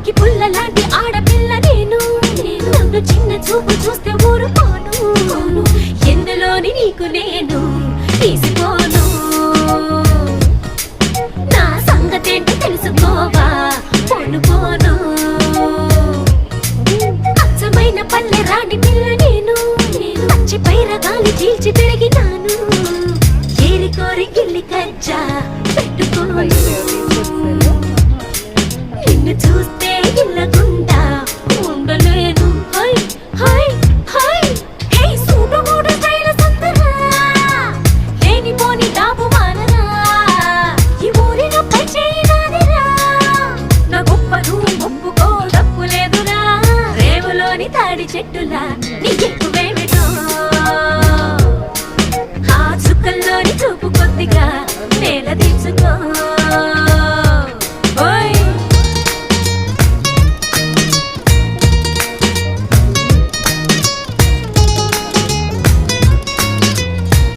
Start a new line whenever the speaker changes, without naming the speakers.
అగ్గి పుల్ల లాంటి ఆడపిల్ల నేను నన్ను చిన్న చూపు చూస్తే ఊరుకోను ఎందులోని నీకు నేను తీసిపోను నా సంగతేంటి తెలుసుకోవా పోను పోను అచ్చమైన పల్లె రాణి పిల్ల నేను పచ్చి పైర గాలి చీల్చి తిరిగినాను ఏరి కోరి గిల్లి కజ్జా పెట్టుకోను నిన్ను చూస్తే ఇల్లగుండా ఉండలేను హై హై హై హే సూటు మూడు స్టైల్ సందరా లేని పోని డాబు మానరా ఈ ఊరిలో పై చేయనాదిరా నా గొప్ప నువ్వు ఒప్పుకో తప్పు లేదురా రేవులోని తాడి చెట్టులా